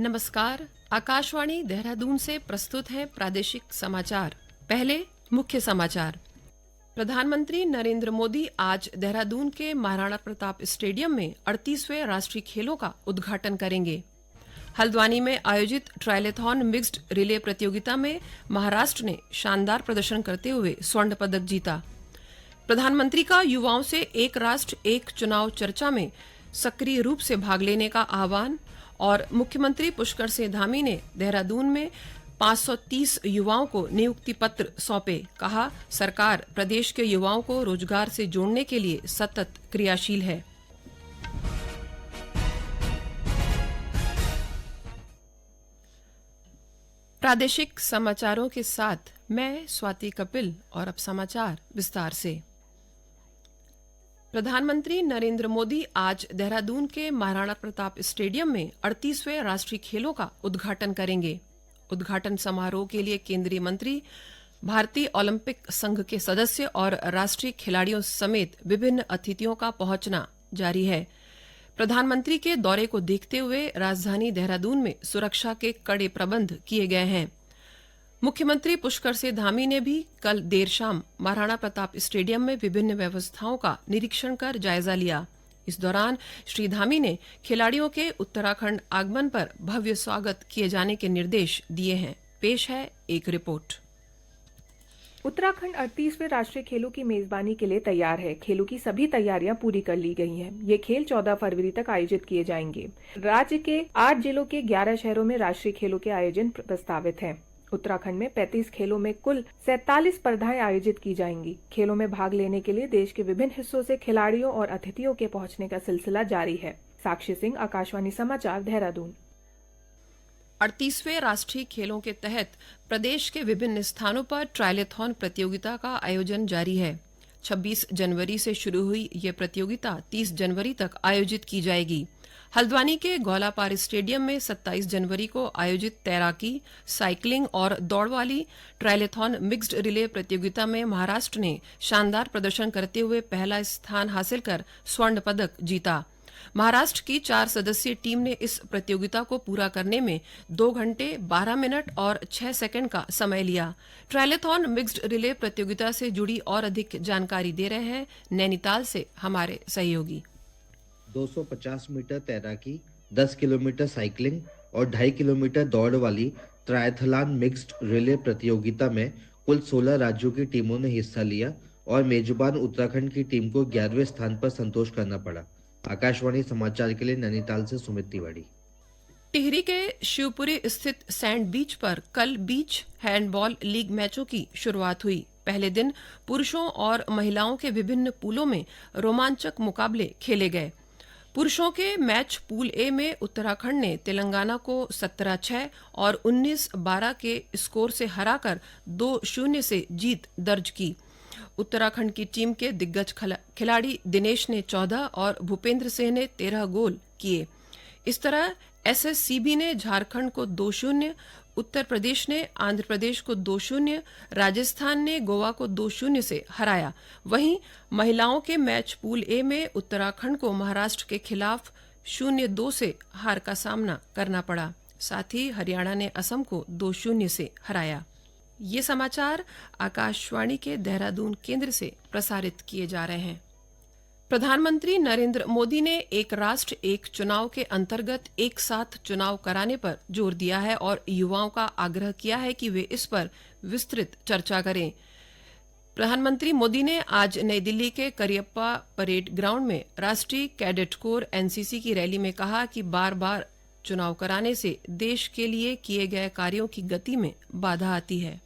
नमस्कार। आकाशवाणी देहरादून से प्रस्तुत है प्रादेशिक समाचार। पहले मुख्य समाचार। प्रधानमंत्री नरेंद्र मोदी आज देहरादून के महाराणा प्रताप स्टेडियम में 38वें राष्ट्रीय खेलों का उद्घाटन करेंगे। हल्द्वानी में आयोजित ट्रायलेथॉन मिक्स्ड रिले प्रतियोगिता में महाराष्ट्र ने शानदार प्रदर्शन करते हुए स्वर्ण पदक जीता। प्रधानमंत्री का युवाओं से एक राष्ट्र एक चुनाव चर्चा में सक्रिय रूप से भाग लेने का आह्वान। और मुख्यमंत्री पुष्कर सिंह धामी ने देहरादून में 530 युवाओं को नियुक्ति पत्र सौंपे। कहा, सरकार प्रदेश के युवाओं को रोजगार से जोड़ने के लिए सतत क्रियाशील है। प्रादेशिक समाचारों के साथ मैं स्वाति कपिल और अब समाचार विस्तार से। प्रधानमंत्री नरेंद्र मोदी आज देहरादून के महाराणा प्रताप स्टेडियम में 38वें राष्ट्रीय खेलों का उद्घाटन करेंगे। उद्घाटन समारोह के लिए केंद्रीय मंत्री, भारतीय ओलंपिक संघ के सदस्य और राष्ट्रीय खिलाड़ियों समेत विभिन्न अतिथियों का पहुंचना जारी है। प्रधानमंत्री के दौरे को देखते हुए राजधानी देहरादून में सुरक्षा के कड़े प्रबंध किए गए हैं। मुख्यमंत्री पुष्कर सिंह धामी ने भी कल देर शाम महाराणा प्रताप स्टेडियम में विभिन्न व्यवस्थाओं का निरीक्षण कर जायजा लिया। इस दौरान श्री धामी ने खिलाड़ियों के उत्तराखंड आगमन पर भव्य स्वागत किए जाने के निर्देश दिए हैं। पेश है एक रिपोर्ट। उत्तराखंड 38वें राष्ट्रीय खेलों की मेजबानी के लिए तैयार है। खेलों की सभी तैयारियां पूरी कर ली गई हैं। ये खेल 14 फरवरी तक आयोजित किए जाएंगे। राज्य के 8 जिलों के 11 शहरों में राष्ट्रीय खेलों के आयोजन प्रस्तावित हैं। उत्तराखंड में 35 खेलों में कुल 47 स्पर्धाएं आयोजित की जाएंगी। खेलों में भाग लेने के लिए देश के विभिन्न हिस्सों से खिलाड़ियों और अतिथियों के पहुंचने का सिलसिला जारी है। साक्षी सिंह, आकाशवाणी समाचार, देहरादून। 38वें राष्ट्रीय खेलों के तहत प्रदेश के विभिन्न स्थानों पर ट्रायलेथॉन प्रतियोगिता का आयोजन जारी है। 26 जनवरी से शुरू हुई ये प्रतियोगिता 30 जनवरी तक आयोजित की जाएगी। हल्द्वानी के गौलापार स्टेडियम में 27 जनवरी को आयोजित तैराकी, साइकिलिंग और दौड़ वाली ट्रायलेथॉन मिक्स्ड रिले प्रतियोगिता में महाराष्ट्र ने शानदार प्रदर्शन करते हुए पहला स्थान हासिल कर स्वर्ण पदक जीता। महाराष्ट्र की 4 सदस्यीय टीम ने इस प्रतियोगिता को पूरा करने में 2 घंटे 12 मिनट और 6 सेकंड का समय लिया। ट्रायलेथॉन मिक्स्ड रिले प्रतियोगिता से जुड़ी और अधिक जानकारी दे रहे हैं नैनीताल से हमारे सहयोगी। 250 मीटर तैराकी, 10 किलोमीटर साइकिलिंग और 2.5 किलोमीटर दौड़ वाली ट्रायथलॉन मिक्स्ड रिले प्रतियोगिता में कुल 16 राज्यों की टीमों ने हिस्सा लिया और मेजबान उत्तराखंड की टीम को 11वें स्थान पर संतोष करना पड़ा। आकाशवाणी समाचार के लिए नैनीताल से सुमित तिवारी। टिहरी के शिवपुरी स्थित सैंड बीच पर कल बीच हैंडबॉल लीग मैचों की शुरुआत हुई। पहले दिन पुरुषों और महिलाओं के विभिन्न पूलों में रोमांचक मुकाबले खेले गए। पुरुषों के मैच पूल ए में उत्तराखंड ने तेलंगाना को 17-6 और 19-12 के स्कोर से हराकर 2-0 से जीत दर्ज की। उत्तराखंड की टीम के दिग्गज खिलाड़ी दिनेश ने 14 और भूपेंद्र सिंह ने 13 गोल किए। इस तरह एसएससीबी ने झारखंड को 2-0, उत्तर प्रदेश ने आंध्र प्रदेश को 2-0, राजस्थान ने गोवा को 2-0 से हराया। वहीं महिलाओं के मैच पूल ए में उत्तराखंड को महाराष्ट्र के खिलाफ 0-2 से हार का सामना करना पड़ा। साथ ही हरियाणा ने असम को 2-0 से हराया। ये समाचार आकाशवाणी के देहरादून केंद्र से प्रसारित किए जा रहे हैं। प्रधानमंत्री नरेंद्र मोदी ने एक राष्ट्र एक चुनाव के अंतर्गत एक साथ चुनाव कराने पर जोर दिया है और युवाओं का आग्रह किया है कि वे इस पर विस्तृत चर्चा करें। प्रधानमंत्री मोदी ने आज नई दिल्ली के करियप्पा परेड ग्राउंड में राष्ट्रीय कैडेट कोर एनसीसी की रैली में कहा कि बार बार चुनाव कराने से देश के लिए किए गए कार्यों की गति में बाधा आती है।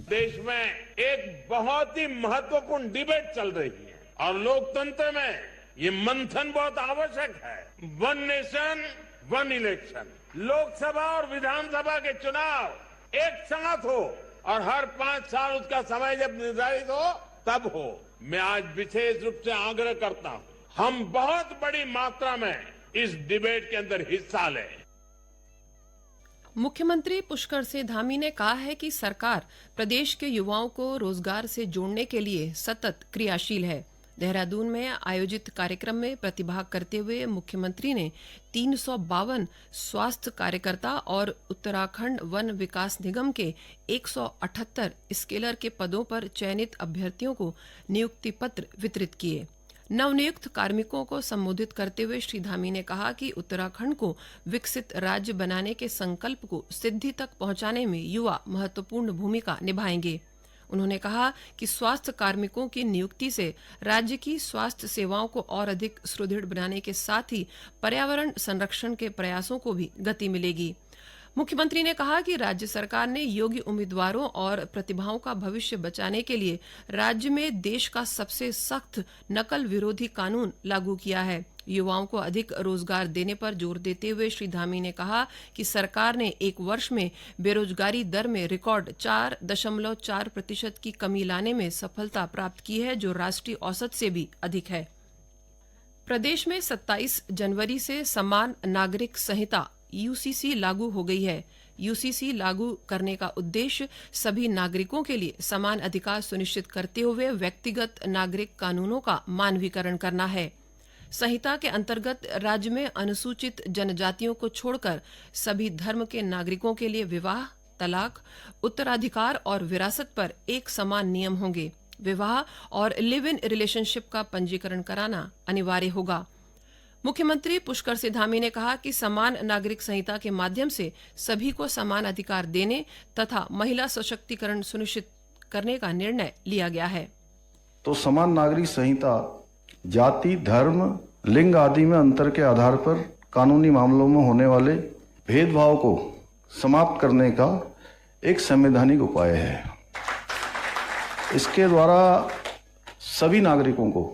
देश में एक बहुत ही महत्वपूर्ण डिबेट चल रही है और लोकतंत्र में ये मंथन बहुत आवश्यक है। 1 नेशन 1 इलेक्शन, लोकसभा और विधानसभा के चुनाव एक साथ हो और हर 5 साल उसका समय जब निर्धारित हो तब हो। मैं आज विशेष रूप से आग्रह करता हूं, हम बहुत बड़ी मात्रा में इस डिबेट के अंदर हिस्सा लें। मुख्यमंत्री पुष्कर सिंह धामी ने कहा है कि सरकार प्रदेश के युवाओं को रोजगार से जोड़ने के लिए सतत क्रियाशील है। देहरादून में आयोजित कार्यक्रम में प्रतिभाग करते हुए मुख्यमंत्री ने 352 स्वास्थ्य कार्यकर्ता और उत्तराखंड वन विकास निगम के 178 स्केलर के पदों पर चयनित अभ्यर्थियों को नियुक्ति पत्र वितरित किए। नवनियुक्त कार्मिकों को संबोधित करते हुए श्री धामी ने कहा कि उत्तराखंड को विकसित राज्य बनाने के संकल्प को सिद्धि तक पहुंचाने में युवा महत्वपूर्ण भूमिका निभाएंगे। उन्होंने कहा कि स्वास्थ्य कार्मिकों की नियुक्ति से राज्य की स्वास्थ्य सेवाओं को और अधिक सुदृढ़ बनाने के साथ ही पर्यावरण संरक्षण के प्रयासों को भी गति मिलेगी। मुख्यमंत्री ने कहा कि राज्य सरकार ने योग्य उम्मीदवारों और प्रतिभाओं का भविष्य बचाने के लिए राज्य में देश का सबसे सख्त नकल विरोधी कानून लागू किया है। युवाओं को अधिक रोजगार देने पर जोर देते हुए श्री धामी ने कहा कि सरकार ने एक वर्ष में बेरोजगारी दर में रिकॉर्ड 4.4% की कमी लाने में सफलता प्राप्त की है, जो राष्ट्रीय औसत से भी अधिक है। प्रदेश में 27 जनवरी से समान नागरिक संहिता यूसीसी लागू हो गई है। यूसीसी लागू करने का उद्देश्य सभी नागरिकों के लिए समान अधिकार सुनिश्चित करते हुए व्यक्तिगत नागरिक कानूनों का मानवीकरण करना है। संहिता के अंतर्गत राज्य में अनुसूचित जनजातियों को छोड़कर सभी धर्म के नागरिकों के लिए विवाह, तलाक, उत्तराधिकार और विरासत पर एक समान नियम होंगे। विवाह और लिव इन रिलेशनशिप का पंजीकरण कराना अनिवार्य होगा। मुख्यमंत्री पुष्कर सिंह धामी ने कहा कि समान नागरिक संहिता के माध्यम से सभी को समान अधिकार देने तथा महिला सशक्तिकरण सुनिश्चित करने का निर्णय लिया गया है। तो समान नागरिक संहिता जाति, धर्म, लिंग आदि में अंतर के आधार पर कानूनी मामलों में होने वाले भेदभाव को समाप्त करने का एक संवैधानिक उपाय है। इसके द्वारा सभी नागरिकों को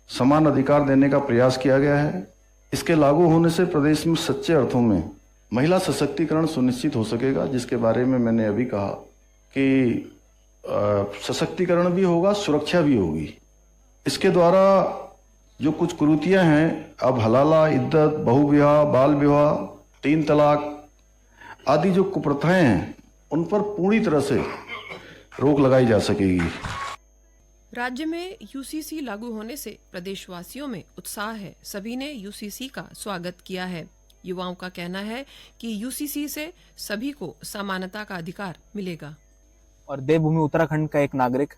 समान अधिकार देने का प्रयास किया गया है। इसके लागू होने से प्रदेश में सच्चे अर्थों में महिला सशक्तिकरण सुनिश्चित हो सकेगा, जिसके बारे में मैंने अभी कहा कि सशक्तिकरण भी होगा, सुरक्षा भी होगी। इसके द्वारा जो कुछ कुरीतियां हैं, अब हलाला, इद्दत, बहुविवाह, बाल विवाह, 3 तलाक आदि जो कुप्रथाएं हैं, उन पर पूरी तरह से रोक लगाई जा सकेगी। राज्य में यूसीसी लागू होने से प्रदेशवासियों में उत्साह है। सभी ने यूसीसी का स्वागत किया है। युवाओं का कहना है कि यूसीसी से सभी को समानता का अधिकार मिलेगा। और देवभूमि उत्तराखंड का एक नागरिक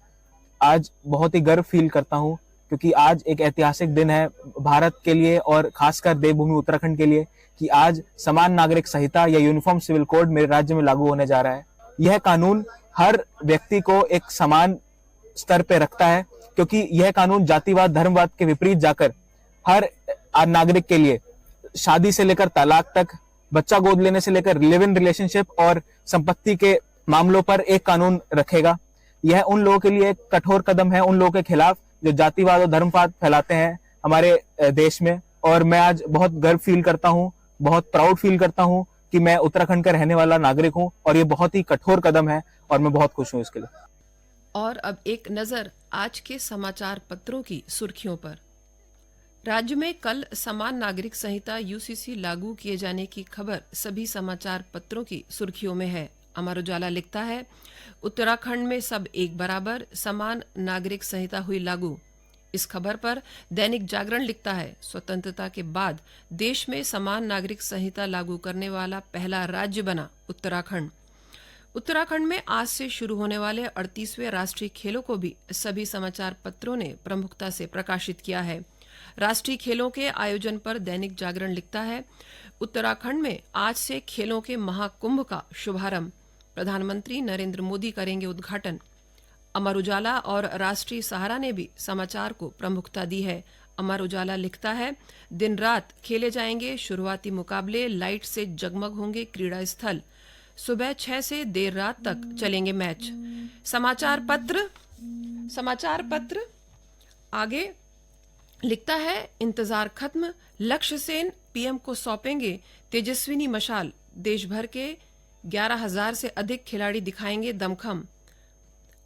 आज बहुत ही गर्व फील करता हूं, क्योंकि आज एक ऐतिहासिक दिन है भारत के लिए और खासकर देवभूमि उत्तराखंड के लिए कि आज समान नागरिक संहिता या यूनिफॉर्म सिविल कोड मेरे राज्य में लागू होने जा रहा है। यह कानून हर व्यक्ति को एक समान स्तर पे रखता है, क्योंकि यह कानून जातिवाद, धर्मवाद के विपरीत जाकर हर नागरिक के लिए शादी से लेकर तलाक तक, बच्चा गोद लेने से लेकर लिव इन रिलेशनशिप और संपत्ति के मामलों पर एक कानून रखेगा। यह उन लोगों के लिए एक कठोर कदम है, उन लोगों के खिलाफ जो जातिवाद और धर्मवाद फैलाते हैं हमारे देश में। और मैं आज बहुत गर्व फील करता हूं, बहुत प्राउड फील करता हूं कि मैं उत्तराखंड का रहने वाला नागरिक हूं और ये बहुत ही कठोर कदम है और मैं बहुत खुश हूं इसके लिए। और अब एक नजर आज के समाचार पत्रों की सुर्खियों पर। राज्य में कल समान नागरिक संहिता यूसीसी लागू किए जाने की खबर सभी समाचार पत्रों की सुर्खियों में है। अमर उजाला लिखता है, उत्तराखंड में सब एक बराबर, समान नागरिक संहिता हुई लागू। इस खबर पर दैनिक जागरण लिखता है, स्वतंत्रता के बाद देश में समान नागरिक संहिता लागू करने वाला पहला राज्य बना उत्तराखंड। उत्तराखंड में आज से शुरू होने वाले 38वें राष्ट्रीय खेलों को भी सभी समाचार पत्रों ने प्रमुखता से प्रकाशित किया है। राष्ट्रीय खेलों के आयोजन पर दैनिक जागरण लिखता है, उत्तराखंड में आज से खेलों के महाकुंभ का शुभारंभ, प्रधानमंत्री नरेंद्र मोदी करेंगे उद्घाटन। अमर उजाला और राष्ट्रीय सहारा ने भी समाचार को प्रमुखता दी है। अमर उजाला लिखता है, दिन रात खेले जाएंगे शुरुआती मुकाबले, लाइट से जगमग होंगे क्रीड़ा स्थल, सुबह 6 से देर रात तक चलेंगे मैच। समाचार पत्र आगे लिखता है, इंतजार खत्म, लक्ष्य सेन पीएम को सौंपेंगे तेजस्विनी मशाल, देश भर के 11,000 से अधिक खिलाड़ी दिखाएंगे दमखम।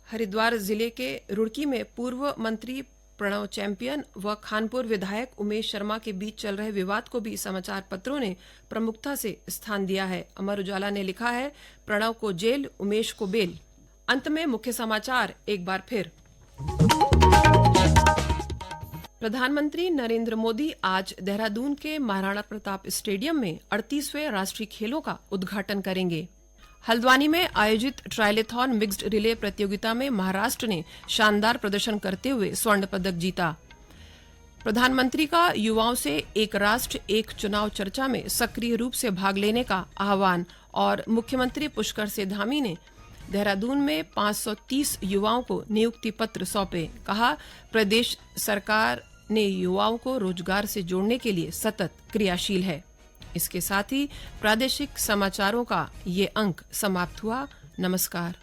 हरिद्वार जिले के रुड़की में पूर्व मंत्री प्रणव चैंपियन व खानपुर विधायक उमेश शर्मा के बीच चल रहे विवाद को भी समाचार पत्रों ने प्रमुखता से स्थान दिया है। अमर उजाला ने लिखा है, प्रणव को जेल, उमेश को बेल। अंत में मुख्य समाचार एक बार फिर। प्रधानमंत्री नरेंद्र मोदी आज देहरादून के महाराणा प्रताप स्टेडियम में 38वें राष्ट्रीय खेलों का उद्घाटन करेंगे। हल्द्वानी में आयोजित ट्रायलेथॉन मिक्स्ड रिले प्रतियोगिता में महाराष्ट्र ने शानदार प्रदर्शन करते हुए स्वर्ण पदक जीता। प्रधानमंत्री का युवाओं से एक राष्ट्र एक चुनाव चर्चा में सक्रिय रूप से भाग लेने का आह्वान और मुख्यमंत्री पुष्कर सिंह धामी ने देहरादून में 530 युवाओं को नियुक्ति पत्र सौंपे। कहा, प्रदेश सरकार ने युवाओं को रोजगार से जोड़ने के लिए सतत क्रियाशील है। इसके साथ ही प्रादेशिक समाचारों का ये अंक समाप्त हुआ। नमस्कार।